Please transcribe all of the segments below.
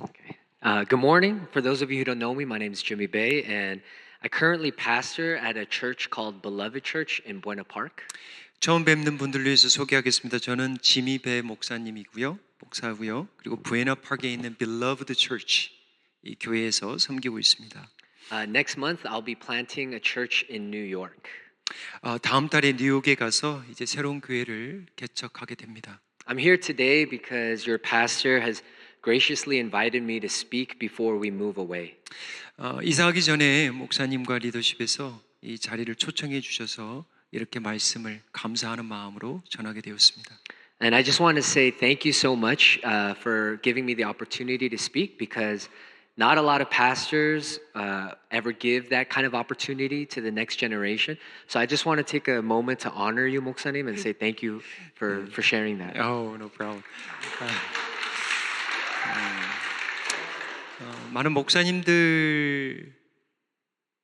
Okay. Good morning. For those of you who don't know me, my name is Jimmy Bay, and I currently pastor at a church called Beloved Church in Buena Park. 처음 뵙는 분들을 위해서 소개하겠습니다. 저는 지미 배 목사고요. 그리고 부에나 파크에 있는 Beloved Church 이 교회에서 섬기고 있습니다. Next month, I'll be planting a church in New York. 다음 달에 뉴욕에 가서 이제 새로운 교회를 개척하게 됩니다. I'm here today because your pastor has graciously invited me to speak before we move away. 이사하기 전에 목사님과 리더십에서 이 자리를 초청해 주셔서 이렇게 말씀을 감사하는 마음으로 전하게 되었습니다. And I just want to say thank you so much for giving me the opportunity to speak because not a lot of pastors ever give that kind of opportunity to the next generation. So I just want to take a moment to honor you, 목사님, and say thank you for sharing that. Oh, no problem. 많은 목사님들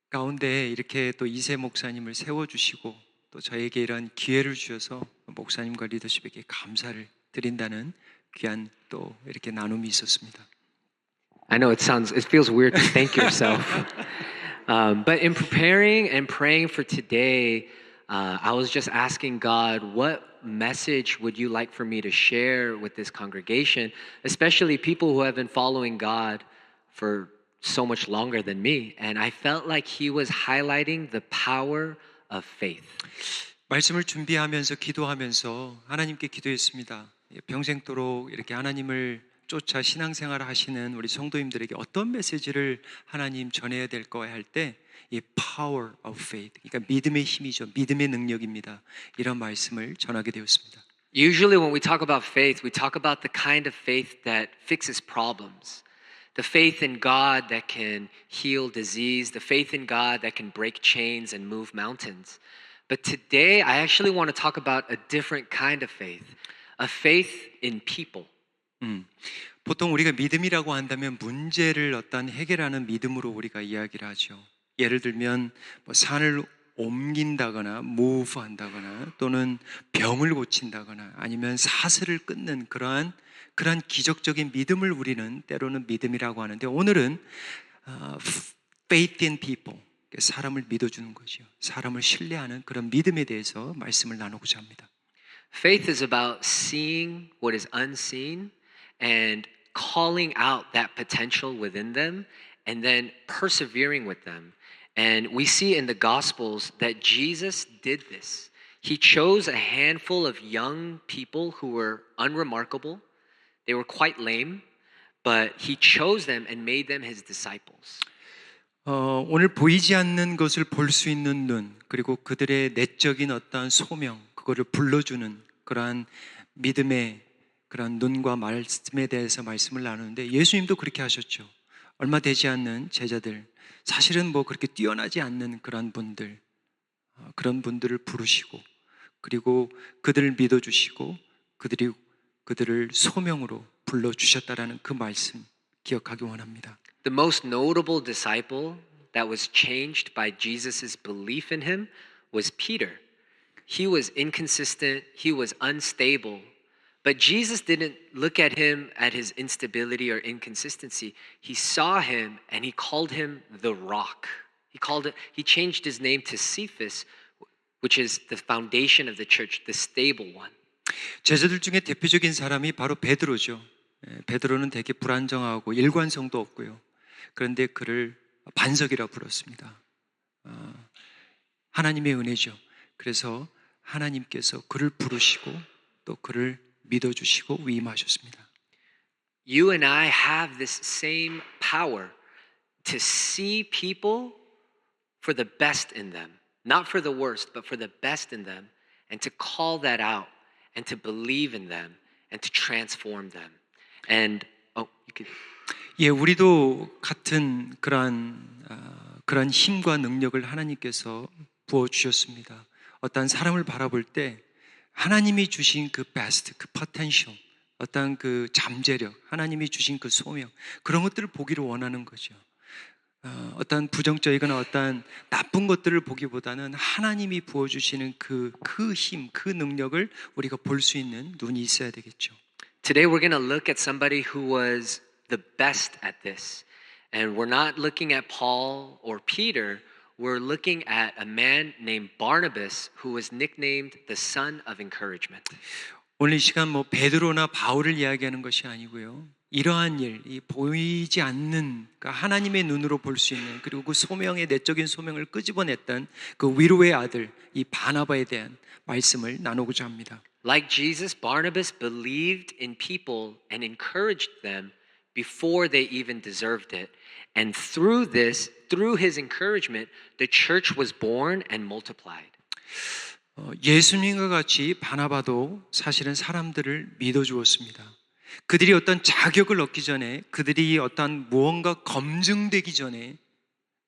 가운데 이렇게 또 이세 목사님을 세워주시고 또 저에게 이런 기회를 주셔서 목사님과 리더십에게 감사를 드린다는 귀한 또 이렇게 나눔이 있었습니다. I know it feels weird to thank yourself. But in preparing and praying for today, I was just asking God, what message would you like for me to share with this congregation, especially people who have been following God for so much longer than me? And I felt like He was highlighting the power of faith. 말씀을 준비하면서 기도하면서 하나님께 기도했습니다. 평생도록 이렇게 하나님을 쫓아 신앙생활을 하시는 우리 성도님들에게 어떤 메시지를 하나님 전해야 될 거야 할 때 이 power of faith, 그러니까 믿음의 힘이죠. 믿음의 능력입니다. 이런 말씀을 전하게 되었습니다. Usually when we talk about faith, we talk about the kind of faith that fixes problems. The faith in God that can heal disease, the faith in God that can break chains and move mountains. But today I actually want to talk about a different kind of faith, a faith in people. 보통 우리가 믿음이라고 한다면 문제를 어떤 해결하는 믿음으로 우리가 이야기를 하죠. 예를 들면 뭐 산을 옮긴다거나 move 한다거나 또는 병을 고친다거나 아니면 사슬을 끊는 그러한 기적적인 믿음을 우리는 때로는 믿음이라고 하는데 오늘은 faith in people, 사람을 믿어주는 거죠. 사람을 신뢰하는 그런 믿음에 대해서 말씀을 나누고자 합니다. Faith is about seeing what is unseen and calling out that potential within them and then persevering with them. And we see in the Gospels that Jesus did this. He chose a handful of young people who were unremarkable. They were quite lame, but he chose them and made them his disciples. 오늘 보이지 않는 것을 볼 수 있는 눈, 그리고 그들의 내적인 어떠한 소명, 그거를 불러주는 그러한 믿음의 그런 눈과 말씀에 대해서 말씀을 나누는데 예수님도 그렇게 하셨죠. 얼마 되지 않는 제자들, 사실은 뭐 그렇게 뛰어나지 않는 그런 분들을 부르시고 그리고 그들을 믿어주시고 그들을 소명으로 불러주셨다라는 그 말씀 기억하기 원합니다. The most notable disciple that was changed by Jesus' belief in him was Peter. He was inconsistent, he was unstable, but Jesus didn't look at him at his instability or inconsistency. He saw him and he called him the rock. He changed his name to Cephas, which is the foundation of the church, the stable one. 제자들 중에 대표적인 사람이 바로 베드로죠. 베드로는 되게 불안정하고 일관성도 없고요. 그런데 그를 반석이라 불렀습니다. 하나님의 은혜죠. 그래서 하나님께서 그를 부르시고 또 그를 믿어주시고 위임하셨습니다. You and I have this same power to see people for the best in them. Not for the worst, but for the best in them. And to call that out and to believe in them and to transform them. And, you could... 예, 우리도 같은 그런 힘과 능력을 하나님께서 부어주셨습니다. 어떤 사람을 바라볼 때 하나님이 주신 그 베스트, 그 포텐셜, 어떤 그 잠재력, 하나님이 주신 그 소명, 그런 것들을 보기를 원하는 거죠. 어떤 부정적이거나 어떤 나쁜 것들을 보기보다는 하나님이 부어주시는 그 힘, 그 능력을 우리가 볼 수 있는 눈이 있어야 되겠죠. Today we're going to look at somebody who was the best at this. And we're not looking at Paul or Peter, we're looking at a man named Barnabas who was nicknamed the son of encouragement. 오늘 이 시간 뭐 베드로나 바울을 이야기하는 것이 아니고요. 이러한 일, 이 보이지 않는 그러니까 하나님의 눈으로 볼 수 있는 그리고 그 소명의 내적인 소명을 끄집어냈던 그 위로의 아들 이 바나바에 대한 말씀을 나누고자 합니다. Like Jesus, Barnabas believed in people and encouraged them before they even deserved it. And through this, through his encouragement, the church was born and multiplied. 예수님과 같이 바나바도 사실은 사람들을 믿어주었습니다. 그들이 어떤 자격을 얻기 전에 그들이 어떤 무언가 검증되기 전에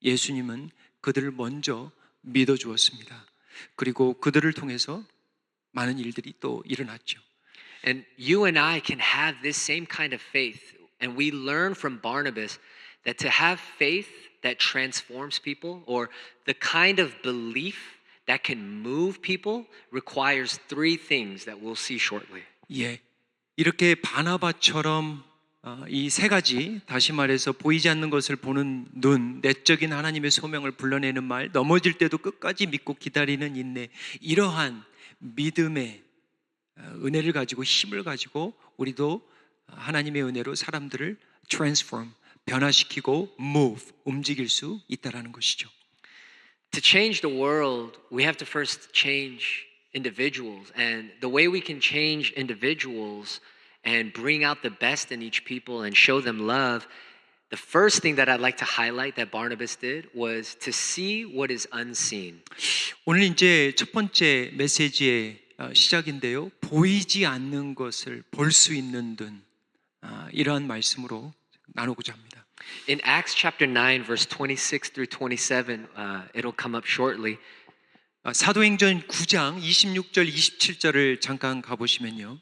예수님은 그들을 먼저 믿어주었습니다. 그리고 그들을 통해서 많은 일들이 또 일어났죠. And you and I can have this same kind of faith. And we learn from Barnabas that to have faith that transforms people or the kind of belief that can move people requires three things that we'll see shortly. 예, 이렇게 바나바처럼 이 세 가지 다시 말해서 보이지 않는 것을 보는 눈, 내적인 하나님의 소명을 불러내는 말, 넘어질 때도 끝까지 믿고 기다리는 인내 이러한 믿음의 은혜를 가지고 힘을 가지고 우리도 하나님의 은혜로 사람들을 transform, 변화시키고 move, 움직일 수 있다라는 것이죠. To change the world, we have to first change individuals. And the way we can change individuals and bring out the best in each people and show them love, the first thing that I'd like to highlight that Barnabas did was to see what is unseen. 오늘 이제 첫 번째 메시지의 시작인데요. 보이지 않는 것을 볼 수 있는 눈, 이러한 말씀으로 나누고자 합니다. In Acts chapter 9, verse 26 through 27, it'll come up shortly. 사도행전 9장 26절 27절을 잠깐 가보시면요.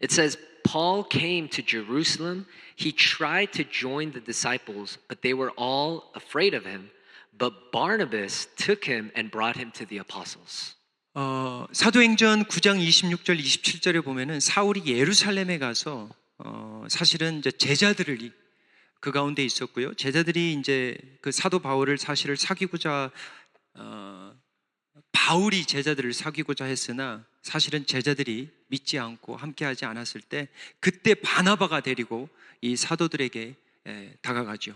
It says, Paul came to Jerusalem. He tried to join the disciples, but they were all afraid of him. But Barnabas took him and brought him to the apostles. 사도행전 9장 26절 27절에 보면은 사울이 예루살렘에 가서 사실은 이제 제자들을 그 가운데 있었고요. 제자들이 이제 그 사도 바울을 사실을 사귀고자 바울이 제자들을 사귀고자 했으나 사실은 제자들이 믿지 않고 함께하지 않았을 때 그때 바나바가 데리고 이 사도들에게 다가가죠.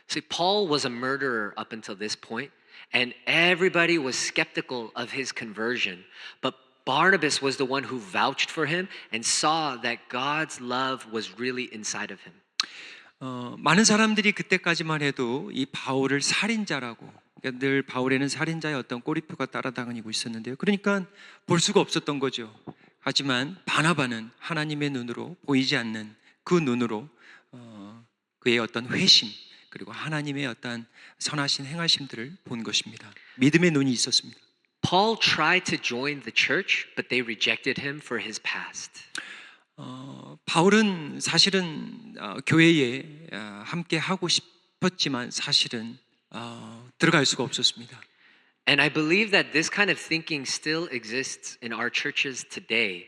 See, Paul was a murderer up until this point, and everybody was skeptical of his conversion. But Barnabas was the one who vouched for him and saw that God's love was really inside of him. 많은 사람들이 그때까지만 해도 이 바울을 살인자라고 그러니까 늘 바울에는 살인자의 어떤 꼬리표가 따라다니고 있었는데요. 그러니까 볼 수가 없었던 거죠. 하지만 바나바는 하나님의 눈으로 보이지 않는 그 눈으로 그의 어떤 회심 그리고 하나님의 어떤 선하신 행하심들을 본 것입니다. 믿음의 눈이 있었습니다. Paul tried to join the church, but they rejected him for his past. 바울은 사실은 교회에 함께 하고 싶었지만 사실은 들어갈 수가 없었습니다. And I believe that this kind of thinking still exists in our churches today.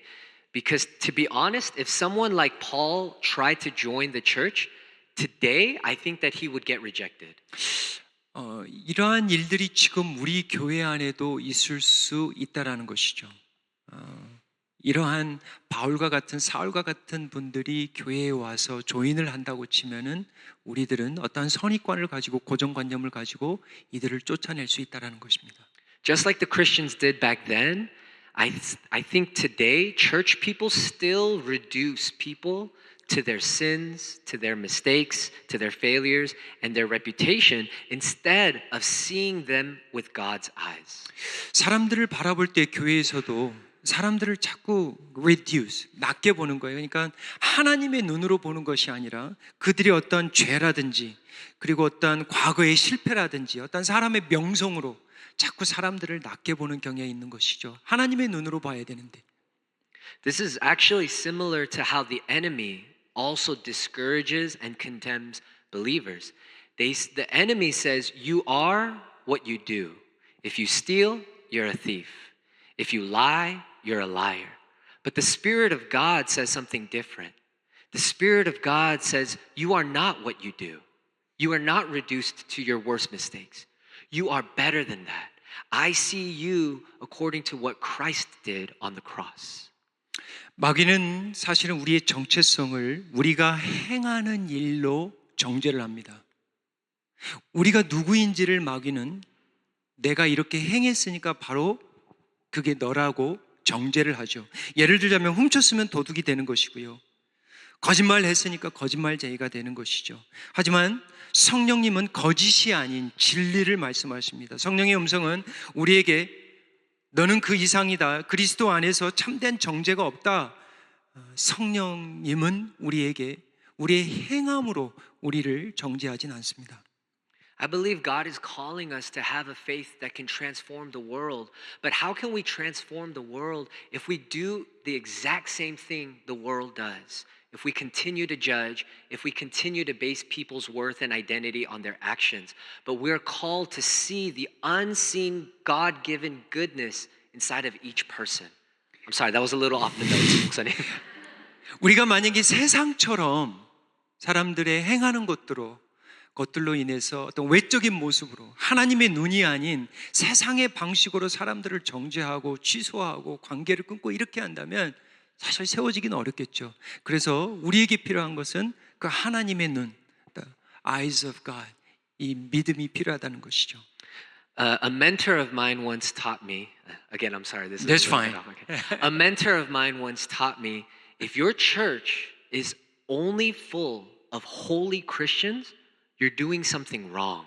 Because to be honest, if someone like Paul tried to join the church, today I think that he would get rejected. 이러한 일들이 지금 우리 교회 안에도 있을 수 있다라는 것이죠. 이러한 바울과 같은 사울과 같은 분들이 교회에 와서 조인을 한다고 치면은 우리들은 어떠한 선입관을 가지고 고정관념을 가지고 이들을 쫓아낼 수 있다라는 것입니다. Just like the Christians did back then, I think today church people still reduce people to their sins, to their mistakes, to their failures, and their reputation instead of seeing them with God's eyes. 사람들을 바라볼 때 교회에서도 사람들을 자꾸 reduce, 낮게 보는 거예요. 그러니까 하나님의 눈으로 보는 것이 아니라 그들이 어떤 죄라든지 그리고 어떤 과거의 실패라든지 어떤 사람의 명성으로 자꾸 사람들을 낮게 보는 경향이 있는 것이죠. 하나님의 눈으로 봐야 되는데. This is actually similar to how the enemy also discourages and condemns believers. The enemy says, you are what you do. If you steal, you're a thief. If you lie, you're a liar. But the Spirit of God says something different. The Spirit of God says, you are not what you do. You are not reduced to your worst mistakes. You are better than that. I see you according to what Christ did on the cross. 마귀는 사실은 우리의 정체성을 우리가 행하는 일로 정죄를 합니다. 우리가 누구인지를 마귀는 내가 이렇게 행했으니까 바로 그게 너라고 정죄를 하죠. 예를 들자면 훔쳤으면 도둑이 되는 것이고요. 거짓말 했으니까 거짓말쟁이가 되는 것이죠. 하지만 성령님은 거짓이 아닌 진리를 말씀하십니다. 성령의 음성은 우리에게 너는 그 이상이다. 그리스도 안에서 참된 정죄가 없다. 성령님은 우리에게 우리의 행함으로 우리를 정죄하진 않습니다. I believe God is calling us to have a faith that can transform the world. But how can we transform the world if we do the exact same thing the world does? If we continue to judge, if we continue to base people's worth and identity on their actions. But we're called to see the unseen God-given goodness inside of each person. I'm sorry, that was a little off the notes, 목사님. 우리가 만약에 세상처럼 사람들의 행하는 것들로 인해서 어떤 외적인 모습으로 하나님의 눈이 아닌 세상의 방식으로 사람들을 정죄하고 취소하고 관계를 끊고 이렇게 한다면 사실 세워지기는 어렵겠죠. 그래서 우리에게 필요한 것은 그 하나님의 눈, the eyes of God, 이 믿음이 필요하다는 것이죠. A mentor of mine once taught me, again, I'm sorry, this is That's a little fine. bit off, okay. A mentor of mine once taught me, if your church is only full of holy Christians, you're doing something wrong.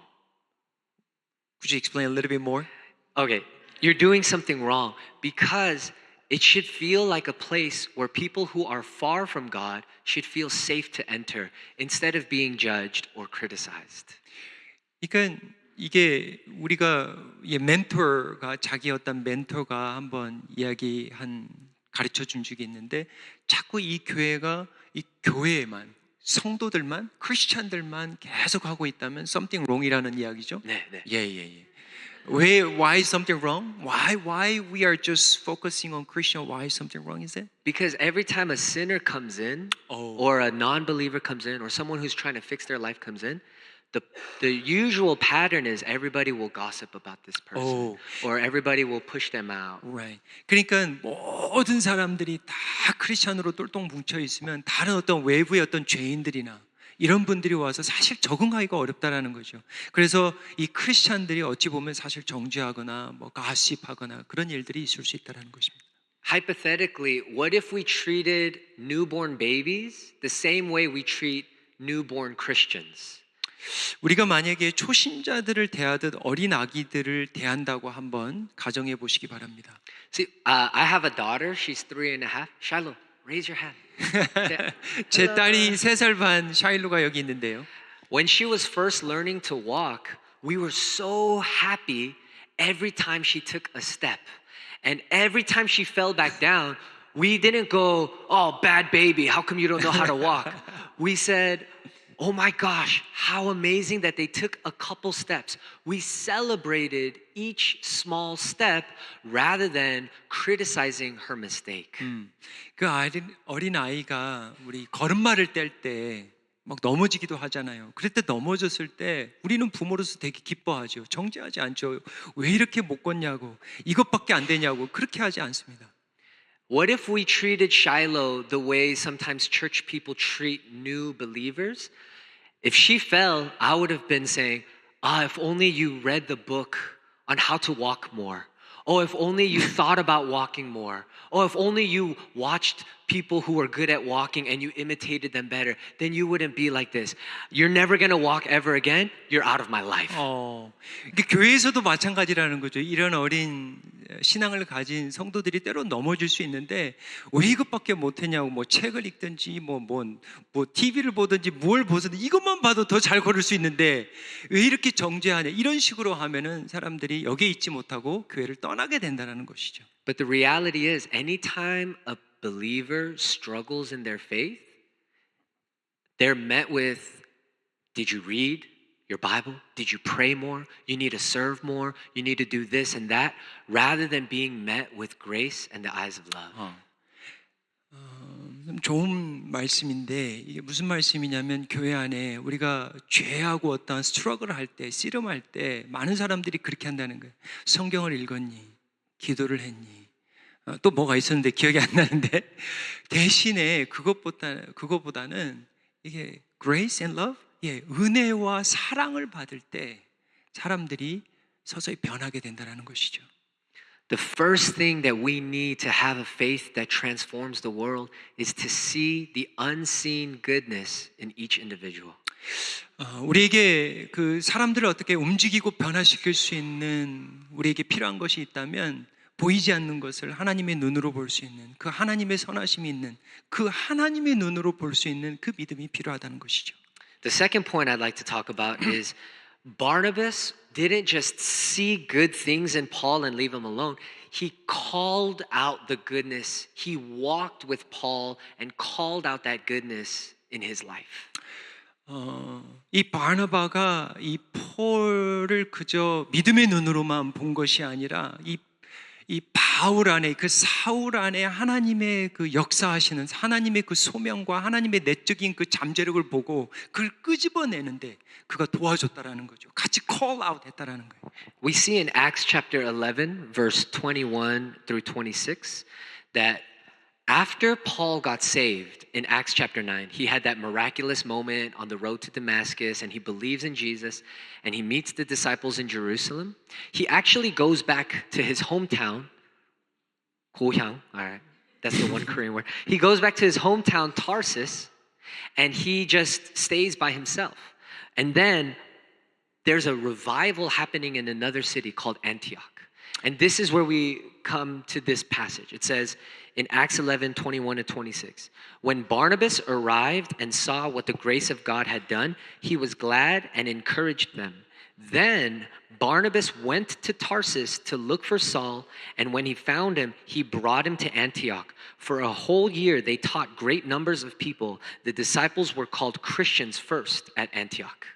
Could you explain a little bit more? Okay, you're doing something wrong because it should feel like a place where people who are far from God should feel safe to enter instead of being judged or criticized. 그러니까 이게 우리가 멘토가 자기 어떤 멘토가 한번 가르쳐 준 적이 있는데 자꾸 이 교회가 이 교회에만 성도들만 크리스찬들만 계속 하고 있다면 something wrong이라는 이야기죠. 네. 예. Why is something wrong? Why we are just focusing on Christian? Why is something wrong? Is it? Because every time a sinner comes in, or a non-believer comes in, or someone who's trying to fix their life comes in, the usual pattern is everybody will gossip about this person, or everybody will push them out. Right. 그러니까 모든 사람들이 다 크리스찬으로 똘똘 뭉쳐 있으면 다른 어떤 외부의 어떤 죄인들이나 이런 분들이 와서 사실 적응하기가 어렵다라는 거죠. 그래서 이 크리스찬들이 어찌 보면 사실 정죄하거나 가십하거나 그런 일들이 있을 수 있다라는 것입니다. Hypothetically, what if we treated newborn babies the same way we treat newborn Christians? 우리가 만약에 초신자들을 대하듯 어린 아기들을 대한다고 한번 가정해 보시기 바랍니다. See, I have a daughter. She's 3.5. Shiloh, raise your hand. 제 딸이 3살 반 샤일로가 여기 있는데요. When she was first learning to walk, we were so happy every time she took a step. And every time she fell back down, we didn't go, oh, bad baby, how come you don't know how to walk? We said, oh my gosh, how amazing that they took a couple steps. We celebrated each small step rather than criticizing her mistake. 그 어린 아이가 우리 걸음마를 뗄 때 막 넘어지기도 하잖아요. 그럴 때 넘어졌을 때 우리는 부모로서 되게 기뻐하죠. 정죄하지 않죠. 왜 이렇게 못 걷냐고, 이것밖에 안 되냐고 그렇게 하지 않습니다. What if we treated Shiloh the way sometimes church people treat new believers? If she fell, I would have been saying, if only you read the book on how to walk more. Oh, if only you thought about walking more. Oh, if only you watched people who were good at walking and you imitated them better, then you wouldn't be like this. You're never going to walk ever again. You're out of my life. 이게 교회에서도 마찬가지라는 거죠. 이런 어린 신앙을 가진 성도들이 때로 넘어질 수 있는데 왜 이것밖에 못했냐고 책을 읽든지 TV를 보든지 뭘 보든 이것만 봐도 더 잘 걸을 수 있는데 왜 이렇게 정죄하냐 이런 식으로 하면은 사람들이 여기에 있지 못하고 교회를 떠나게 된다는 것이죠. But the reality is, anytime a believer struggles in their faith, they're met with, did you read your Bible? Did you pray more? You need to serve more. You need to do this and that, rather than being met with grace and the eyes of love. 좋은 말씀인데 이게 무슨 말씀이냐면 교회 안에 우리가 죄하고 어떠한 스트러글을 할 때, 씨름할 때 많은 사람들이 그렇게 한다는 거예요. 성경을 읽었니? 기도를 했니? 또 뭐가 있었는데 기억이 안 나는데 대신에 그것보다는 이게 grace and love, 예, 은혜와 사랑을 받을 때 사람들이 서서히 변하게 된다는 것이죠. The first thing that we need to have a faith that transforms the world is to see the unseen goodness in each individual. 우리에게 그 사람들을 어떻게 움직이고 변화시킬 수 있는 우리에게 필요한 것이 있다면 보이지 않는 것을 하나님의 눈으로 볼 수 있는 그 하나님의 선하심이 있는 그 하나님의 눈으로 볼 수 있는 그 믿음이 필요하다는 것이죠. The second point I'd like to talk about is Barnabas didn't just see good things in Paul and leave him alone. He called out the goodness. He walked with Paul and called out that goodness in his life. 이 바나바가 이 폴을 그저 믿음의 눈으로만 본 것이 아니라 이 바울 안에 그 사울 안에 하나님의 그 역사하시는 하나님의 그 소명과 하나님의 내적인 그 잠재력을 보고 그걸 끄집어내는데 그가 도와줬다라는 거죠. 같이 call out 했다라는 거예요. We see in Acts chapter 11, verse 21 through 26, that after Paul got saved in Acts chapter 9, he had that miraculous moment on the road to Damascus and he believes in Jesus and he meets the disciples in Jerusalem. He actually goes back to his hometown, 고향, all right, that's the one Korean word. He goes back to his hometown, Tarsus, and he just stays by himself. And then there's a revival happening in another city called Antioch. And this is where we come to this passage. It says in Acts 11, 21 and 26, when Barnabas arrived and saw what the grace of God had done, he was glad and encouraged them. Then Barnabas went to Tarsus to look for Saul, and when he found him, he brought him to Antioch. For a whole year, they taught great numbers of people. The disciples were called Christians first at Antioch.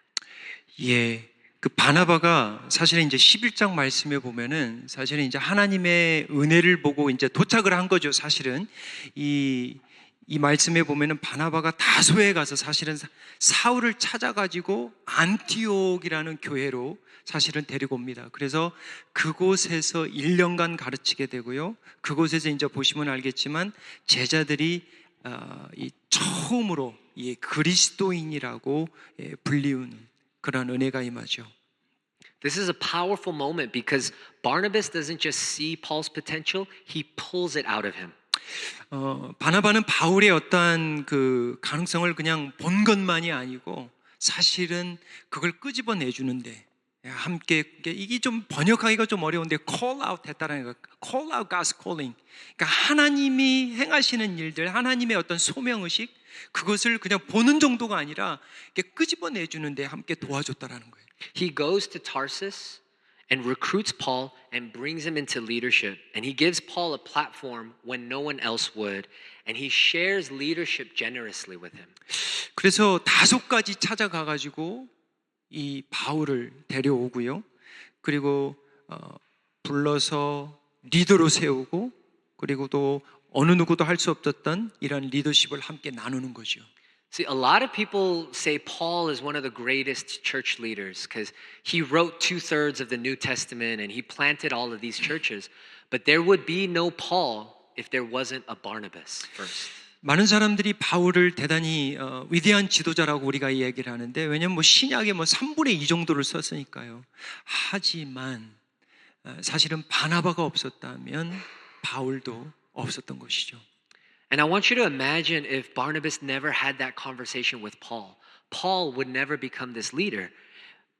예. 그 바나바가 사실은 이제 11장 말씀에 보면은 사실은 이제 하나님의 은혜를 보고 이제 도착을 한 거죠. 사실은 이 말씀에 보면은 바나바가 다소에 가서 사실은 사울을 찾아가지고 안티옥이라는 교회로 사실은 데리고 옵니다. 그래서 그곳에서 1년간 가르치게 되고요. 그곳에서 이제 보시면 알겠지만 제자들이 이 처음으로 이 그리스도인이라고 불리우는 그런 은혜가 임하죠. This is a powerful moment because Barnabas doesn't just see Paul's potential, he pulls it out of him. 바나바는 바울의 어떠한 그 가능성을 그냥 본 것만이 아니고 사실은 그걸 끄집어내 주는데 함께 이게 좀 번역하기가 좀 어려운데 call out 했다라는 거, call out God's calling. 그러니까 하나님이 행하시는 일들, 하나님의 어떤 소명의식 그것을 그냥 보는 정도가 아니라 이렇게 끄집어내 주는데 함께 도와줬다라는 거예요. He goes to Tarsus and recruits Paul and brings him into leadership. And he gives Paul a platform when no one else would. And he shares leadership generously with him. 그래서 다소까지 찾아가 가지고 이 바울을 데려오고요. 그리고 불러서 리더로 세우고 그리고 또 어느 누구도 할 수 없었던 이런 리더십을 함께 나누는 거죠. See, a lot of people say Paul is one of the greatest church leaders because he wrote 2/3 of the New Testament and he planted all of these churches. But there would be no Paul if there wasn't a Barnabas first. 많은 사람들이 바울을 대단히 위대한 지도자라고 우리가 이야기를 하는데 왜냐면 뭐 신약에 뭐 3분의 2 정도를 썼으니까요. 하지만 사실은 바나바가 없었다면 바울도 없었던 것이죠. And I want you to imagine if Barnabas never had that conversation with Paul. Paul would never become this leader.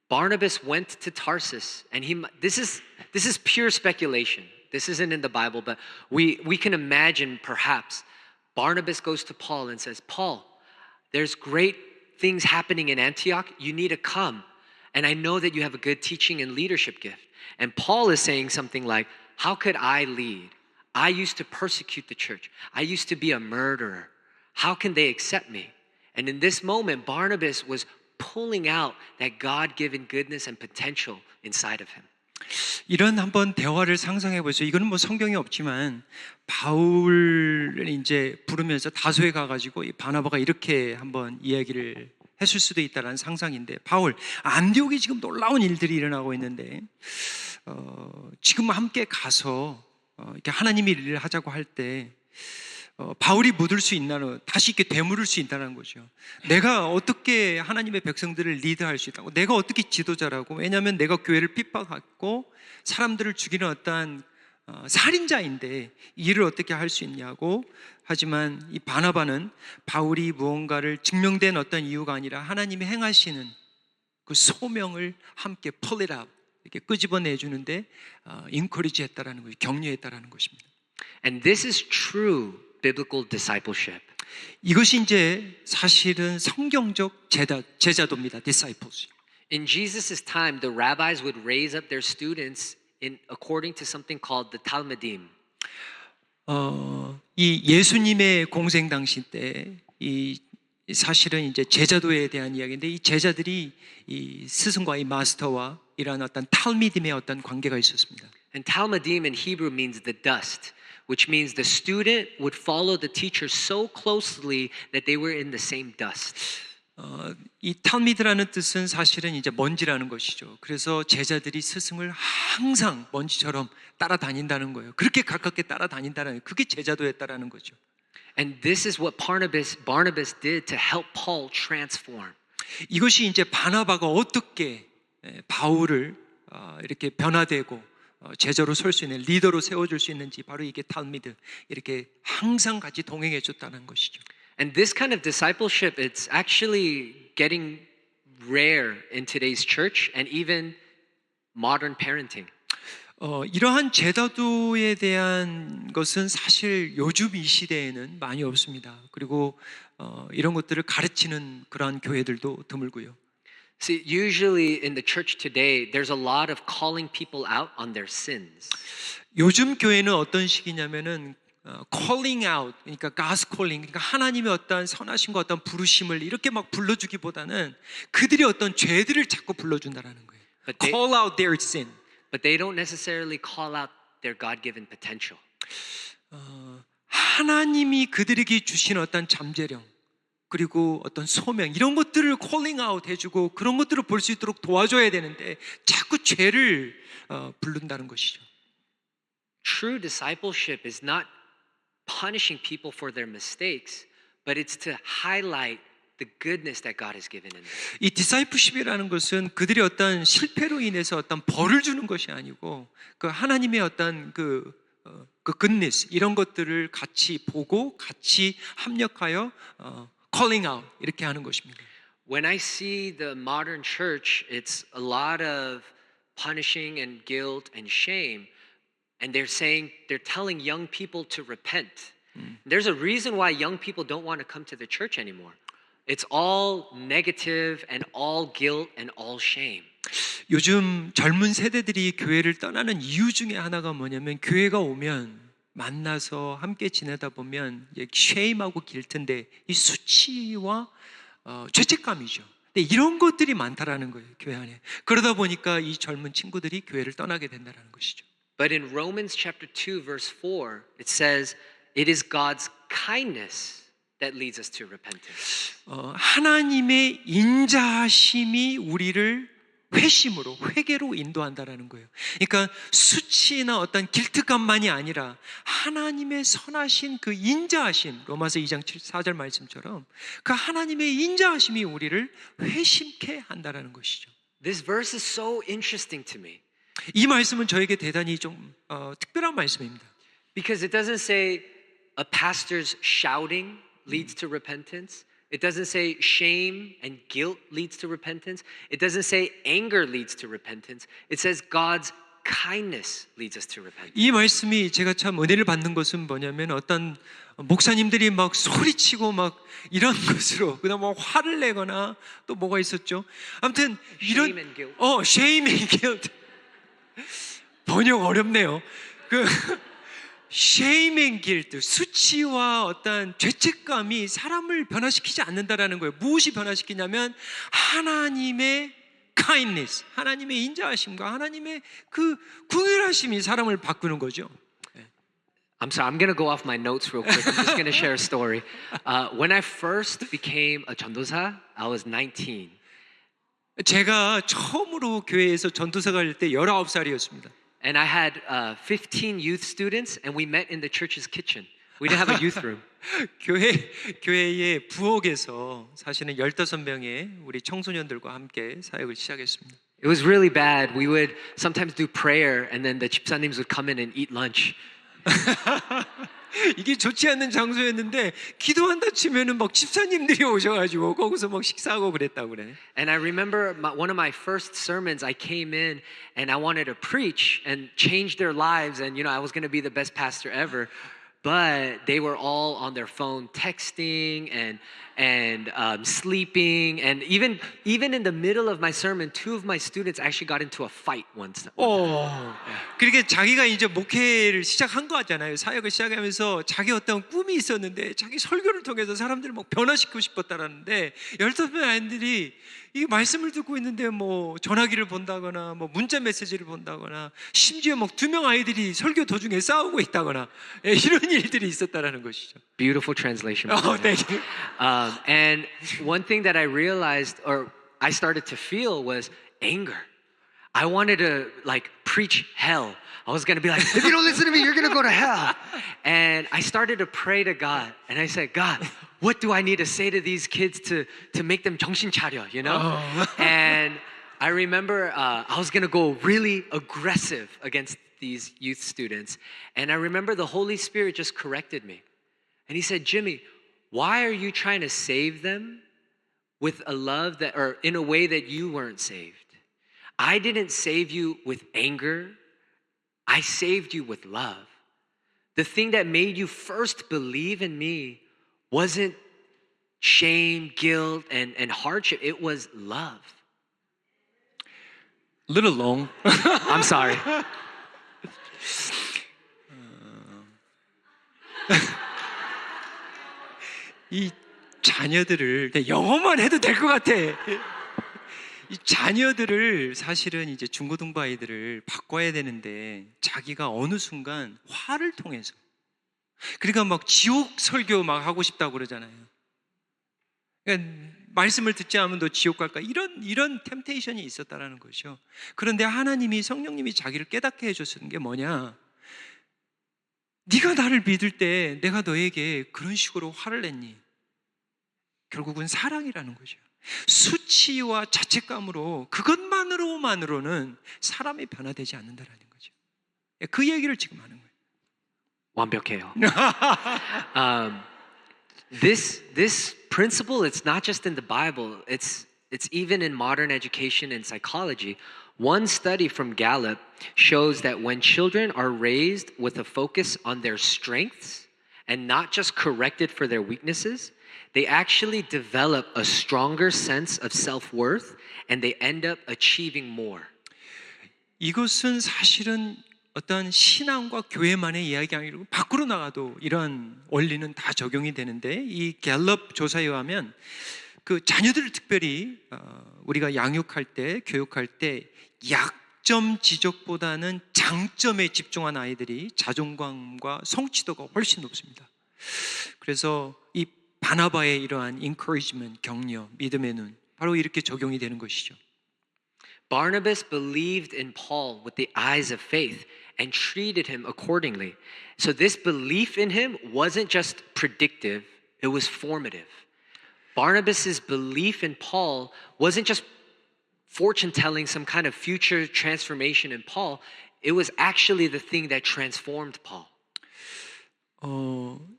Barnabas went to Tarsus, and this is pure speculation. This isn't in the Bible, but we can imagine perhaps Barnabas goes to Paul and says, Paul, there's great things happening in Antioch. You need to come. And I know that you have a good teaching and leadership gift. And Paul is saying something like, how could I lead? I used to persecute the church. I used to be a murderer. How can they accept me? And in this moment, Barnabas was pulling out that God-given goodness and potential inside of him. 이런 한번 대화를 상상해 보세요. 이거는 뭐 성경에 없지만 바울을 이제 부르면서 다소에 가가지고 이 바나바가 이렇게 한번 이야기를 했을 수도 있다라는 상상인데, 바울 안디옥이 지금 놀라운 일들이 일어나고 있는데 지금 함께 가서 이렇게 하나님의 일을 하자고 할 때 바울이 묻을 수 있나는, 다시 이렇게 되물을 수 있다는 거죠. 내가 어떻게 하나님의 백성들을 리드할 수 있다고, 내가 어떻게 지도자라고, 왜냐하면 내가 교회를 핍박하고 사람들을 죽이는 어떠한 살인자인데 이 일을 어떻게 할 수 있냐고. 하지만 이 바나바는 바울이 무언가를 증명된 어떤 이유가 아니라 하나님이 행하시는 그 소명을 함께 pull it out, 이렇게 끄집어내 주는데 encourage 했다라는 거예요. 격려했다라는 것입니다. And this is true biblical discipleship. 이것이 이제 사실은 성경적 제자도입니다. disciples. In Jesus' time, the rabbis would raise up their students according to something called the Talmudim. 이 예수님의 공생 당시 때 이 사실은 이제 제자도에 대한 이야기인데, 이 제자들이 이 스승과 이 마스터와 이러한 어떤 탈미딤의 어떤 관계가 있었습니다. And Talmudim in Hebrew means the dust, which means the student would follow the teacher so closely that they were in the same dust. 이 탈미드라는 뜻은 사실은 이제 먼지라는 것이죠. 그래서 제자들이 스승을 항상 먼지처럼 따라다닌다는 거예요. 그렇게 가깝게 따라다닌다는 거예요. 그게 제자도였다라는 거죠. And this is what Barnabas did to help Paul transform. 이것이 이제 바나바가 어떻게 바울을 이렇게 변화되고 제자로 설 수 있는, 리더로 세워줄 수 있는지, 바로 이게 탈미드, 이렇게 항상 같이 동행해 줬다는 것이죠. And this kind of discipleship, it's actually getting rare in today's church and even modern parenting. 이러한 제자도에 대한 것은 사실 요즘 이 시대에는 많이 없습니다. 그리고 이런 것들을 가르치는 그러한 교회들도 드물고요. See, usually in the church today, there's a lot of calling people out on their sins. 요즘 교회는 어떤 식이냐면은 calling out, 그러니까 God's calling, 그러니까 하나님의 어떤 선하심과 어떤 부르심을 이렇게 막 불러주기보다는 그들이 어떤 죄들을 자꾸 불러준다라는 거예요. Call out their sin. But they don't necessarily call out their God-given potential. 하나님이 그들에게 주신 어떤 잠재력, 그리고 어떤 소명, 이런 것들을 calling out 해주고 그런 것들을 볼 수 있도록 도와줘야 되는데 자꾸 죄를 부른다는 것이죠. True discipleship is not punishing people for their mistakes, but it's to highlight the goodness that God has given in them. 이 디사이플십이라는 것은 그들이 어떤 실패로 인해서 어떤 벌을 주는 것이 아니고 그 하나님의 어떤 그 goodness, 이런 것들을 같이 보고 같이 합력하여 calling out, 이렇게 하는 것입니다. When I see the modern church, it's a lot of punishing and guilt and shame, and they're telling young people to repent. There's a reason why young people don't want to come to the church anymore. It's all negative and all guilt and all shame. 요즘 젊은 세대들이 교회를 떠나는 이유 중에 하나가 뭐냐면, 교회가 오면 만나서 함께 지내다 보면 쉐임하고 길트인데 이 수치와 죄책감이죠. 근데 이런 것들이 많다라는 거예요, 교회 안에. 그러다 보니까 이 젊은 친구들이 교회를 떠나게 된다는 것이죠. But in Romans chapter 2 verse 4, it says, it is God's kindness that leads us to repentance. 하나님의 인자하심이 우리를 회심으로, 회개로 인도한다라는 거예요. 그러니까 수치나 어떤 길트감만이 아니라 하나님의 선하신 그 인자하심, 로마서 2장 4절 말씀처럼 그 하나님의 인자하심이 우리를 회심케 한다라는 것이죠. This verse is so interesting to me. 이 말씀은 저에게 대단히 좀 특별한 말씀입니다. Because it doesn't say a pastor's shouting leads to repentance. It doesn't say shame and guilt leads to repentance. It doesn't say anger leads to repentance. It says God's kindness leads us to repentance. 이 말씀이 제가 참 은혜를 받는 것은 뭐냐면, 어떤 목사님들이 막 소리치고 막 이런 것으로 그다음 뭐 화를 내거나 또 뭐가 있었죠. 아무튼 이런 Shame and guilt. shame and guilt. 번역 어렵네요. shame and guilt, 수치와 어떤 죄책감이 사람을 변화시키지 않는다라는 거예요. 무엇이 변화시키냐면 하나님의 kindness, 하나님의 인자하심과 하나님의 그 궁휼하심이 사람을 바꾸는 거죠. I'm sorry, I'm gonna go off my notes real quick. I'm just gonna share a story. When I first became a 전도사, I was 19. 제가 처음으로 교회에서 전도사 갈 때 19살이었습니다. And I had 15 youth students, and we met in the church's kitchen. We didn't have a youth room. 교회의 부엌에서 사실은 15명의 우리 청소년들과 함께 사역을 시작했습니다. It was really bad. We would sometimes do prayer, and then the 집사님s would come in and eat lunch. 이게 좋지 않는 장소였는데 기도한다 치면은 막 집사님들이 오셔가지고 거기서 막 식사하고 그랬다고 그래. And I remember one of my first sermons, I came in and I wanted to preach and change their lives, and I was going to be the best pastor ever. But they were all on their phone texting and sleeping, and even in the middle of my sermon, 2 of my students actually got into a fight once. 그렇게 자기가 이제 목회를 시작한 거잖아요. 사역을 시작하면서 자기 어떤 꿈이 있었는데 자기 설교를 통해서 사람들을 막 변화시키고 싶었다라는데 15명 아이들이 이 말씀을 듣고 있는데 뭐 전화기를 본다거나 뭐 문자 메시지를 본다거나 심지어 막 2명 아이들이 설교 도중에 싸우고 있다거나 이런 일들이 있었다라는 것이죠. Beautiful translation. Thank you. And one thing that I realized, or I started to feel, was anger. I wanted to preach hell. I was going to be like, if you don't listen to me, you're going to go to hell. And I started to pray to God. And I said, God, what do I need to say to these kids to make them 정신 차려, And I remember I was going to go really aggressive against these youth students. And I remember the Holy Spirit just corrected me. And he said, Jimmy, why are you trying to save them with a love or in a way that you weren't saved? I didn't save you with anger. I saved you with love. The thing that made you first believe in me wasn't shame, guilt, and hardship. It was love. Little long. I'm sorry. 이 자녀들을 영어만 해도 될 것 같아. 이 자녀들을 사실은 이제 중고등부 아이들을 바꿔야 되는데 자기가 어느 순간 화를 통해서 그러니까 막 지옥 설교 막 하고 싶다고 그러잖아요. 그러니까 말씀을 듣지 않으면 너 지옥 갈까 이런 템테이션이 있었다라는 거죠. 그런데 하나님이 성령님이 자기를 깨닫게 해줬는 게 뭐냐? 네가 나를 믿을 때 내가 너에게 그런 식으로 화를 냈니? 결국은 사랑이라는 거죠. 수치와 자책감으로 그것만으로는 사람이 변화되지 않는다라는 거죠. 그 얘기를 지금 하는 거예요. 완벽해요. This principle, it's not just in the Bible. It's even in modern education and psychology. One study from Gallup shows that when children are raised with a focus on their strengths and not just corrected for their weaknesses, they actually develop a stronger sense of self-worth and they end up achieving more. 이것은 사실은 어떤 신앙과 교회만의 이야기 아니고 밖으로 나가도 이런 원리는 다 적용이 되는데 이 갤럽 조사에 의하면 그 자녀들을 특별히 우리가 양육할 때 교육할 때 약점 지적보다는 장점에 집중한 아이들이 자존감과 성취도가 훨씬 높습니다. 그래서 이 바나바의 이러한 encouragement, 격려, 믿음의 눈 바로 이렇게 적용이 되는 것이죠. Barnabas believed in Paul with the eyes of faith and treated him accordingly. So this belief in him wasn't just predictive, it was formative. Barnabas's belief in Paul wasn't just fortune telling some kind of future transformation in Paul, it was actually the thing that transformed Paul.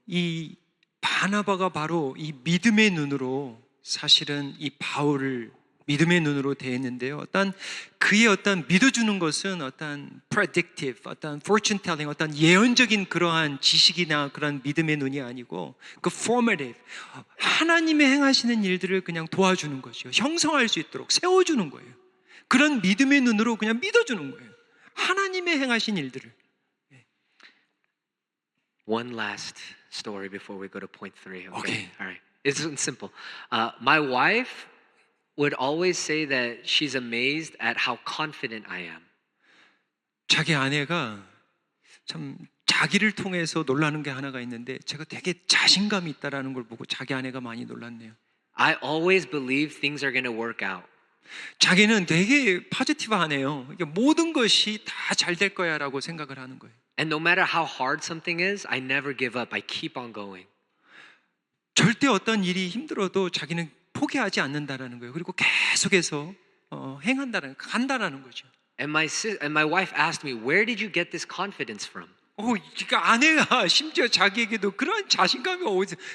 이 바나바가 바로 이 믿음의 눈으로 사실은 이 바울을 믿음의 눈으로 대했는데요. 그의 믿어주는 것은 predictive, fortune telling, 예언적인 그러한 지식이나 그런 믿음의 눈이 아니고 그 formative, 하나님의 행하시는 일들을 그냥 도와주는 것이요. 형성할 수 있도록 세워주는 거예요. 그런 믿음의 눈으로 그냥 믿어주는 거예요. 하나님의 행하신 일들을. One last story before we go to point 3. Okay. All right. It's simple. My wife would always say that she's amazed at how confident I am. 자기 아내가 참 자기를 통해서 놀라는 게 하나가 있는데 제가 되게 자신감이 있다라는 걸 보고 자기 아내가 많이 놀랐네요. I always believe things are going to work out. 자기는 되게 포지티브하네요. 이게 모든 것이 다 잘 될 거야라고 생각을 하는 거예요. And no matter how hard something is, I never give up. I keep on going. 절대 어떤 일이 힘들어도 자기는 포기하지 않는다라는 거예요. 그리고 계속해서 간다라는 거죠. And my wife asked me, "Where did you get this confidence from?" 그러니까 아내가 심지어 자기에게도 그런 자신감이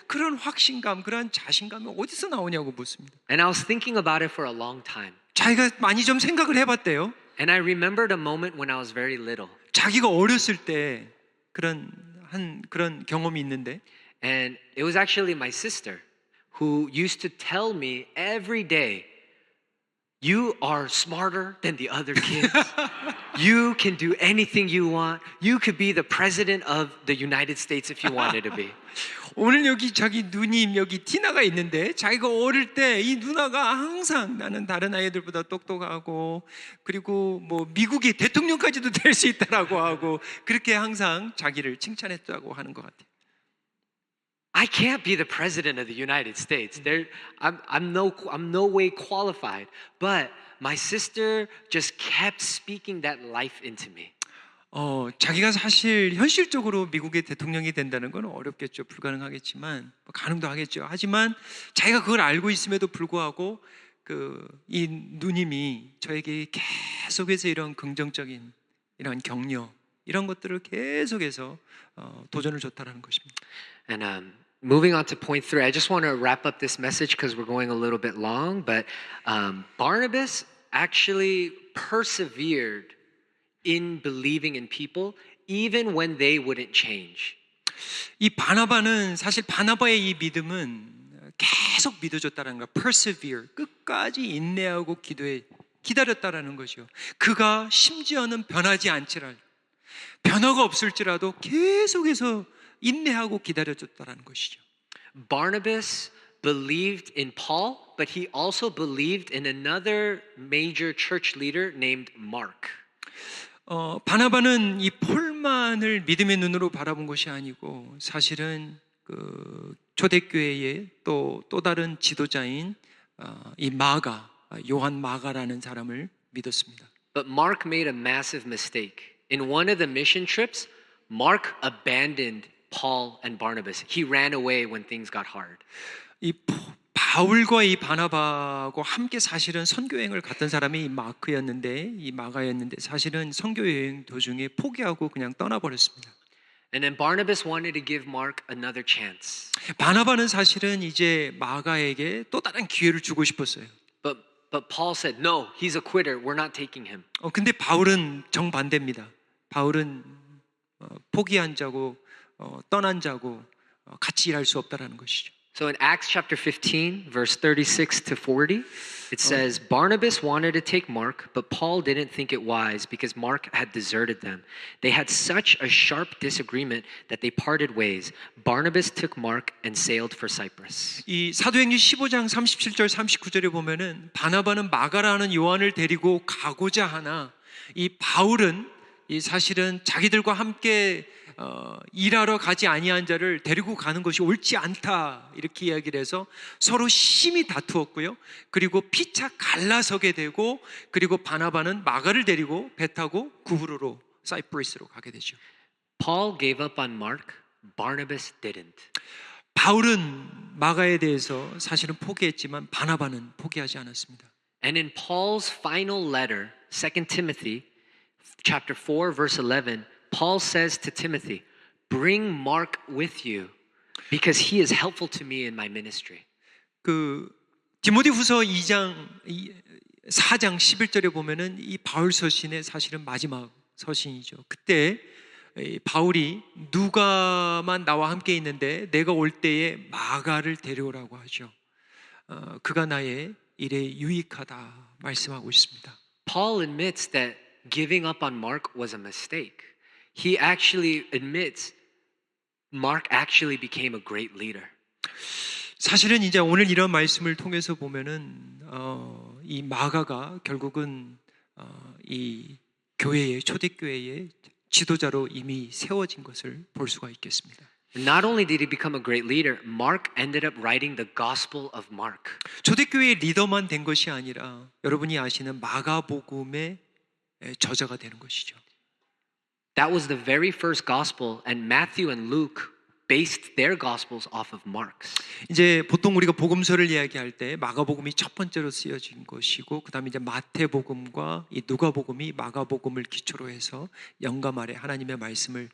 그런 확신감, 그런 자신감이 어디서 나오냐고 묻습니다. And I was thinking about it for a long time. 자기가 많이 좀 생각을 해봤대요. And I remembered a moment when I was very little. 자기가 어렸을 때 그런 경험이 있는데, And it was actually my sister who used to tell me every day, "You are smarter than the other kids. You can do anything you want. You could be the president of the United States if you wanted to be." 오늘 여기 자기 누님 여기 티나가 있는데 자기가 어릴 때 이 누나가 항상 나는 다른 아이들보다 똑똑하고 그리고 뭐 미국의 대통령까지도 될 수 있다라고 하고 그렇게 항상 자기를 칭찬했다고 하는 것 같아요. I can't be the president of the United States. I'm no way qualified. But my sister just kept speaking that life into me. 자기가 사실 현실적으로 미국의 대통령이 된다는 건 어렵겠죠. 불가능하겠지만 가능도 하겠죠. 하지만 자기가 그걸 알고 있음에도 불구하고 이 누님이 저에게 계속해서 이런 긍정적인 이런 격려 이런 것들을 계속해서 도전을 줬다라는 것입니다. And moving on to point 3, I just want to wrap up this message because we're going a little bit long. But Barnabas actually persevered in believing in people even when they wouldn't change. 이 바나바는 사실 바나바의 이 믿음은 계속 믿어줬다는 거야. persevere, 끝까지 인내하고 기다렸다라는 것이요. 그가 심지어는 변하지 않지라 변화가 없을지라도 계속해서 인내하고 기다려줬다라는 것이죠. Barnabas believed in Paul, but he also believed in another major church leader named Mark. 바나바는 이 폴만을 믿음의 눈으로 바라본 것이 아니고 사실은 초대교회의 또 다른 지도자인 이 요한 마가라는 사람을 믿었습니다. But Mark made a massive mistake. In one of the mission trips, Mark abandoned Paul and Barnabas. He ran away when things got hard. 이 바울과 이 바나바하고 함께 사실은 선교여행을 갔던 사람이 이 마가였는데 사실은 선교여행 도중에 포기하고 그냥 떠나버렸습니다. And then Barnabas wanted to give Mark another chance. 바나바는 사실은 이제 마가에게 또 다른 기회를 주고 싶었어요. But Paul said, "No, he's a quitter. We're not taking him." 근데 바울은 정반대입니다. 바울은 포기한 자고 떠난 자고 같이 일할 수 없다라는 것이죠. So in Acts chapter 15, verse 36 to 40, it says, Barnabas wanted to take Mark, but Paul didn't think it wise because Mark had deserted them. They had such a sharp disagreement that they parted ways. Barnabas took Mark and sailed for Cyprus. 이 사도행전 15장 37절 39절에 보면은 바나바는 마가라는 요한을 데리고 가고자 하나 이 바울은 이 사실은 자기들과 함께 일하러 가지 아니한 자를 데리고 가는 것이 옳지 않다 이렇게 이야기를 해서 서로 심히 다투었고요. 그리고 피차 갈라서게 되고 그리고 바나바는 마가를 데리고 배 타고 구브로로 사이프러스로 가게 되죠. Paul gave up on Mark, Barnabas didn't. 바울은 마가에 대해서 사실은 포기했지만 바나바는 포기하지 않았습니다. And in Paul's final letter, 2 Timothy chapter 4 verse 11, Paul says to Timothy, "Bring Mark with you because he is helpful to me in my ministry." 디모데후서 4장 11절에 보면은 이 바울 서신의 사실은 마지막 서신이죠. 그때 바울이 누가만 나와 함께 있는데 내가 올 때에 마가를 데려오라고 하죠. 그가 나의 일에 유익하다 말씀하고 있습니다. Paul admits that giving up on Mark was a mistake. He actually admits Mark actually became a great leader. 사실은 이제 오늘 이런 말씀을 통해서 보면은 이 마가가 결국은 이 교회의 초대교회의 지도자로 이미 세워진 것을 볼 수가 있겠습니다. Not only did he become a great leader, Mark ended up writing the Gospel of Mark. 초대교회의 리더만 된 것이 아니라 여러분이 아시는 마가복음의 저자가 되는 것이죠. That was the very first gospel, and Matthew and Luke based their gospels off of Mark's. 이제 보통 우리가 복음서를 이야기할 때 마가복음이 첫 번째로 쓰여진 것이고 그다음에 이제 마태복음과 이 누가복음이 마가복음을 기초로 해서 영감 아래 하나님의 말씀을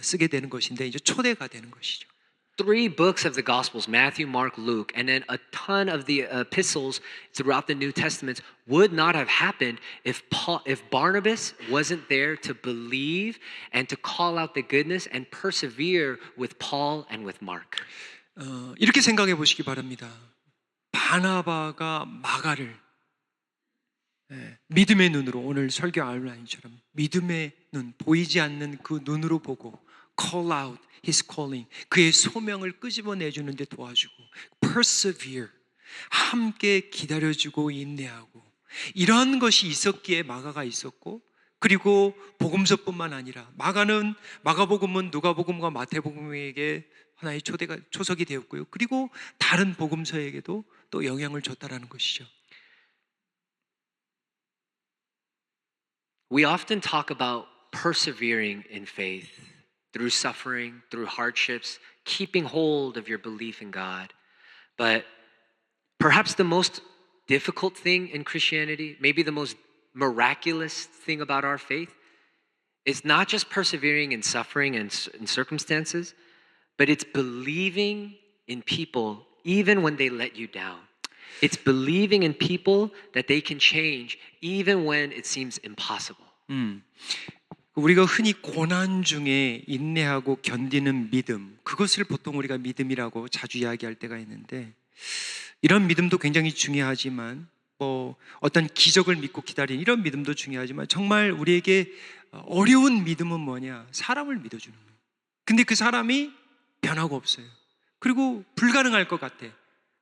쓰게 되는 것인데 이제 초대가 되는 것이죠. Three books of the Gospels, Matthew, Mark, Luke, and then a ton of the epistles throughout the New Testament would not have happened if Barnabas wasn't there to believe and to call out the goodness and persevere with Paul and with Mark. 이렇게 생각해 보시기 바랍니다. 바나바가 마가를 믿음의 눈으로 오늘 설교 아웃라인처럼 믿음의 눈, 보이지 않는 그 눈으로 보고 call out his calling, 그의 소명을 끄집어내주는 데 도와주고 persevere, 함께 기다려주고 인내하고 이런 것이 있었기에 마가가 있었고 그리고 복음서뿐만 아니라 마가복음은 누가복음과 마태복음에게 하나의 초석이 되었고요. 그리고 다른 복음서에게도 또 영향을 줬다라는 것이죠. We often talk about persevering in faith. Through suffering, through hardships, keeping hold of your belief in God. But perhaps the most difficult thing in Christianity, maybe the most miraculous thing about our faith, is not just persevering in suffering and in circumstances, but it's believing in people even when they let you down. It's believing in people that they can change even when it seems impossible. 우리가 흔히 고난 중에 인내하고 견디는 믿음, 그것을 보통 우리가 믿음이라고 자주 이야기할 때가 있는데 이런 믿음도 굉장히 중요하지만 어떤 기적을 믿고 기다리는 이런 믿음도 중요하지만 정말 우리에게 어려운 믿음은 뭐냐? 사람을 믿어주는 거예요. 근데 그 사람이 변하고 없어요. 그리고 불가능할 것 같아.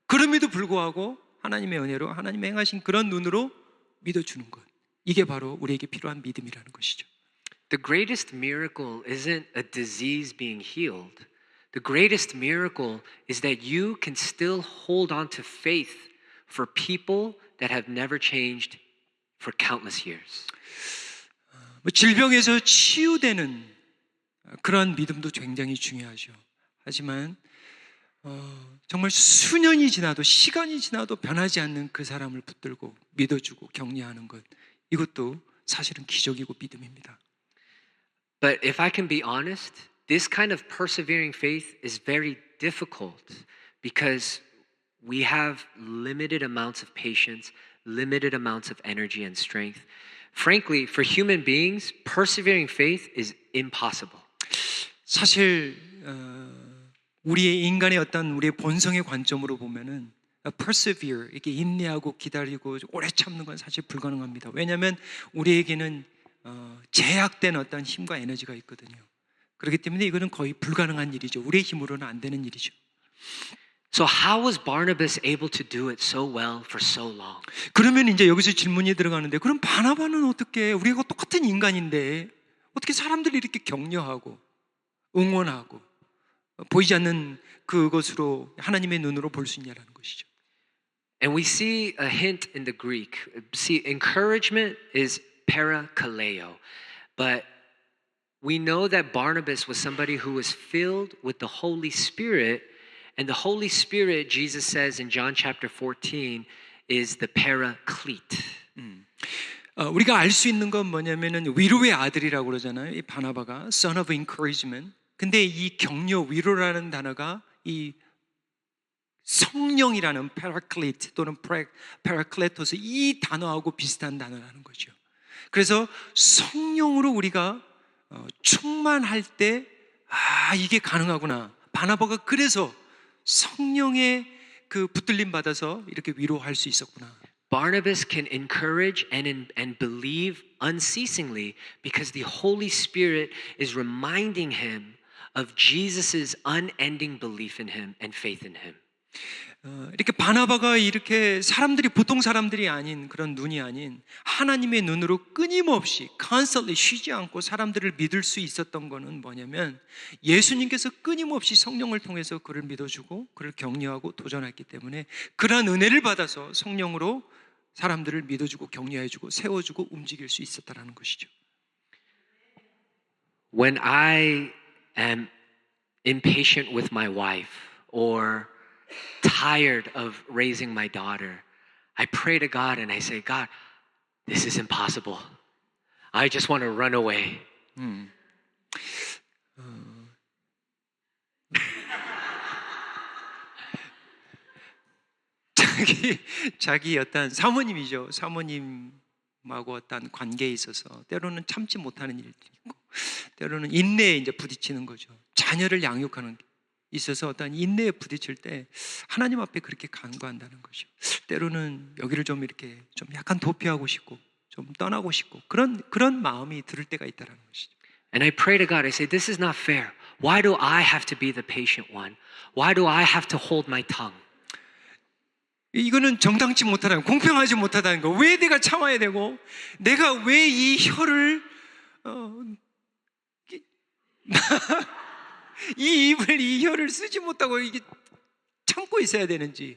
그럼에도 불구하고 하나님의 은혜로 하나님의 행하신 그런 눈으로 믿어주는 것. 이게 바로 우리에게 필요한 믿음이라는 것이죠. The greatest miracle isn't a disease being healed. The greatest miracle is that you can still hold on to faith for people that have never changed for countless years. 질병에서 치유되는 그러한 믿음도 굉장히 중요하죠. 하지만 정말 수년이 지나도 시간이 지나도 변하지 않는 그 사람을 붙들고 믿어주고 격려하는 것, 이것도 사실은 기적이고 믿음입니다. But if I can be honest, this kind of persevering faith is very difficult because we have limited amounts of patience, limited amounts of energy and strength. Frankly, for human beings, persevering faith is impossible. 사실 우리의 인간의 어떤 우리의 본성의 관점으로 보면은 persevere, 이렇게 인내하고 기다리고 오래 참는 건 사실 불가능합니다. 왜냐하면 우리에게는 제약된 어떤 힘과 에너지가 있거든요. 그렇기 때문에 이거는 거의 불가능한 일이죠. 우리의 힘으로는 안 되는 일이죠. So how was Barnabas able to do it so well for so long? 그러면 이제 여기서 질문이 들어가는데 그럼 바나바는 어떻게, 우리가 똑같은 인간인데 어떻게 사람들이 이렇게 격려하고 응원하고 보이지 않는 그것으로 하나님의 눈으로 볼 수 있냐라는 것이죠. And we see a hint in the Greek. See, encouragement is parakaleo. But we know that Barnabas was somebody who was filled with the Holy Spirit. And the Holy Spirit, Jesus says in John chapter 14, is the paraclete. 우리가 알 수 있는 건 뭐냐면은 위로의 아들이라고 그러잖아요. 이 바나바가 son of encouragement. 근데 이 격려, 위로라는 단어가 이 성령이라는 paraclete 또는 parakletos, 이 단어하고 비슷한 단어라는 거죠. 그래서 성령으로 우리가 충만할 때 이게 가능하구나. 바나바가 그래서 성령의 그 붙들림 받아서 이렇게 위로할 수 있었구나. Barnabas can encourage and believe unceasingly because the Holy Spirit is reminding him of Jesus' unending belief in him and faith in him. 이렇게 바나바가 이렇게 사람들이 보통 사람들이 아닌 그런 눈이 아닌 하나님의 눈으로 끊임없이 constantly 쉬지 않고 사람들을 믿을 수 있었던 거는 뭐냐면 예수님께서 끊임없이 성령을 통해서 그를 믿어주고 그를 격려하고 도전했기 때문에 그러한 은혜를 받아서 성령으로 사람들을 믿어주고 격려해주고 세워주고 움직일 수 있었다는 것이죠. When I am impatient with my wife or tired of raising my daughter, I pray to God and I say, God, this is impossible. I just want to run away. 자기 어떤 사모님이죠. 사모님하고 어떤 관계에 있어서 때로는 참지 못하는 일도 있고, 때로는 인내에 이제 부딪히는 거죠. 자녀를 양육하는 게 있어서 어떤 인내에 부딪힐 때 하나님 앞에 그렇게 간구한다는 거죠. 때로는 여기를 좀 이렇게 좀 약간 도피하고 싶고, 좀 떠나고 싶고 그런 마음이 들을 때가 있다는 것이죠. And I pray to God, I say, this is not fair. Why do I have to be the patient one? Why do I have to hold my tongue? 이거는 정당치 못하다는, 공평하지 못하다는 거. 왜 내가 참아야 되고, 내가 왜 이 혀를 이 혀를 쓰지 못하고 이게 참고 있어야 되는지,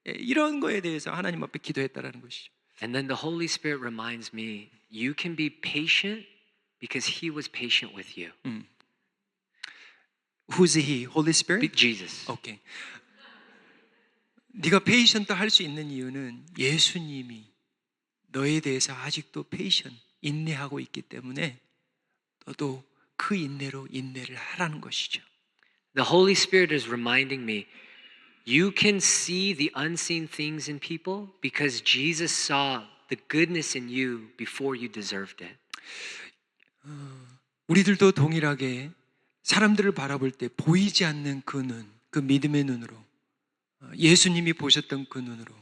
이런 거에 대해서 하나님 앞에 기도했다라는 것이죠. And then the Holy Spirit reminds me, you can be patient because He was patient with you. Who's he? Holy Spirit? Jesus. 오케이. 네가 페이션트 할 수 있는 이유는 예수님이 너에 대해서 아직도 페이션, 인내하고 있기 때문에 너도 그 인내로 인내를 하라는 것이죠. The Holy Spirit is reminding me, you can see the unseen things in people because Jesus saw the goodness in you before you deserved it. 우리들도 동일하게 사람들을 바라볼 때 보이지 않는 그 눈, 그 믿음의 눈으로, 예수님이 보셨던 그 눈으로,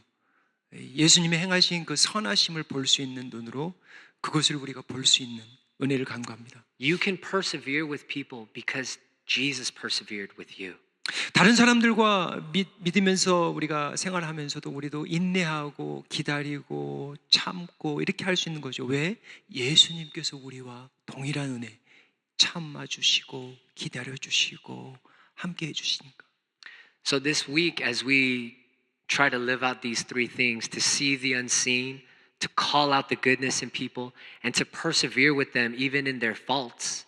예수님이 행하신 그 선하심을 볼 수 있는 눈으로 그것을 우리가 볼 수 있는 은혜를 간구합니다. You can persevere with people because Jesus persevered with you. 다른 사람들과 믿으면서 우리가 생활하면서도 우리도 인내하고 기다리고 참고 이렇게 할 수 있는 거죠. 왜? 예수님께서 우리와 동일한 은혜, 참아주시고 기다려주시고 함께 해주시니까. So this week, as we try to live out these three things, to see the unseen, to call out the goodness in people, and to persevere with them even in their faults,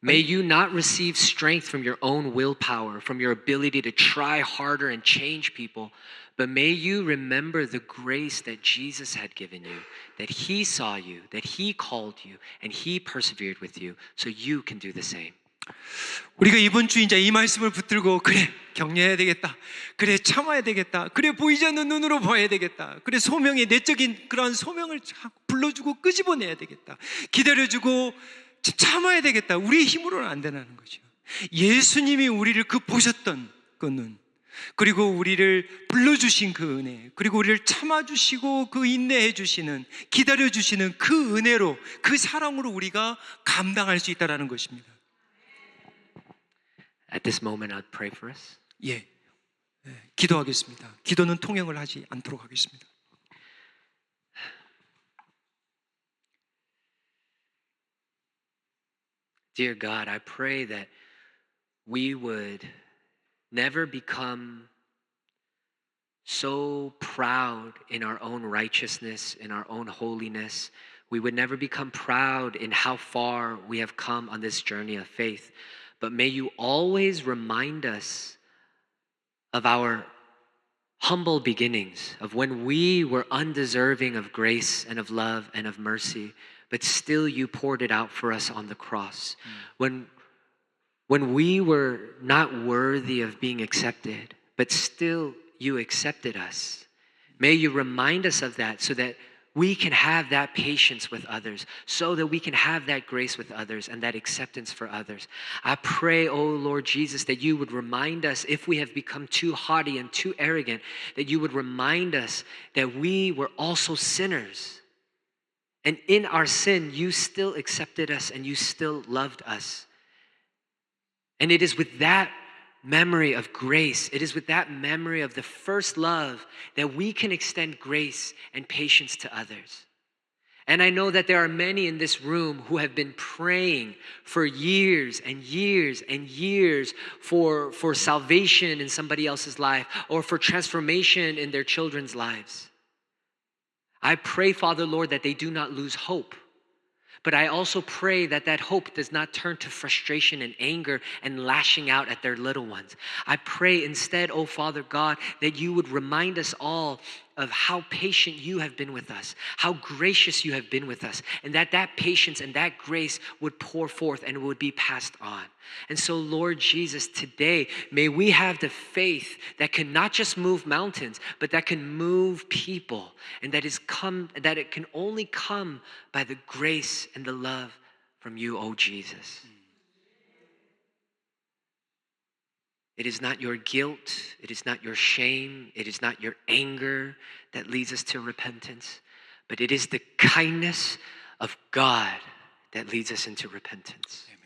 may you not receive strength from your own willpower, from your ability to try harder and change people, but may you remember the grace that Jesus had given you, that He saw you, that He called you, and He persevered with you, so you can do the same. 우리가 이번 주 이제 이 말씀을 붙들고 그래 격려해야 되겠다, 그래 참아야 되겠다, 그래 보이지 않는 눈으로 봐야 되겠다, 그래 소명의 내적인 그런 소명을 불러주고 끄집어내야 되겠다, 기다려주고 참아야 되겠다. 우리의 힘으로는 안 되는 거죠. 예수님이 우리를 그 보셨던 그 눈, 그리고 우리를 불러주신 그 은혜, 그리고 우리를 참아주시고 그 인내해 주시는, 기다려주시는 그 은혜로, 그 사랑으로 우리가 감당할 수 있다는 것입니다. At this moment, I'd pray for us. 기도하겠습니다. 기도는 통역을 하지 않도록 하겠습니다. Dear God, I pray that we would never become so proud in our own righteousness, in our own holiness. We would never become proud in how far we have come on this journey of faith. But may you always remind us of our humble beginnings, of when we were undeserving of grace and of love and of mercy, but still you poured it out for us on the cross. When we were not worthy of being accepted, but still you accepted us. May you remind us of that so that we can have that patience with others, so that we can have that grace with others and that acceptance for others. I pray, oh Lord Jesus, that you would remind us if we have become too haughty and too arrogant, that you would remind us that we were also sinners. And in our sin, you still accepted us and you still loved us. And it is with that memory of grace, it is with that memory of the first love that we can extend grace and patience to others. And I know that there are many in this room who have been praying for years and years and years for salvation in somebody else's life or for transformation in their children's lives. I pray, Father, Lord, that they do not lose hope. But I also pray that that hope does not turn to frustration and anger and lashing out at their little ones. I pray instead, oh Father God, that you would remind us all of how patient you have been with us, how gracious you have been with us, and that that patience and that grace would pour forth and would be passed on. And so, Lord Jesus, today, may we have the faith that can not just move mountains, but that can move people, and that it can only come by the grace and the love from you, oh Jesus. It is not your guilt, it is not your shame, it is not your anger that leads us to repentance, but it is the kindness of God that leads us into repentance. Amen.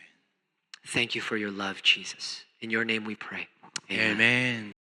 Thank you for your love, Jesus. In your name we pray. Amen. Amen.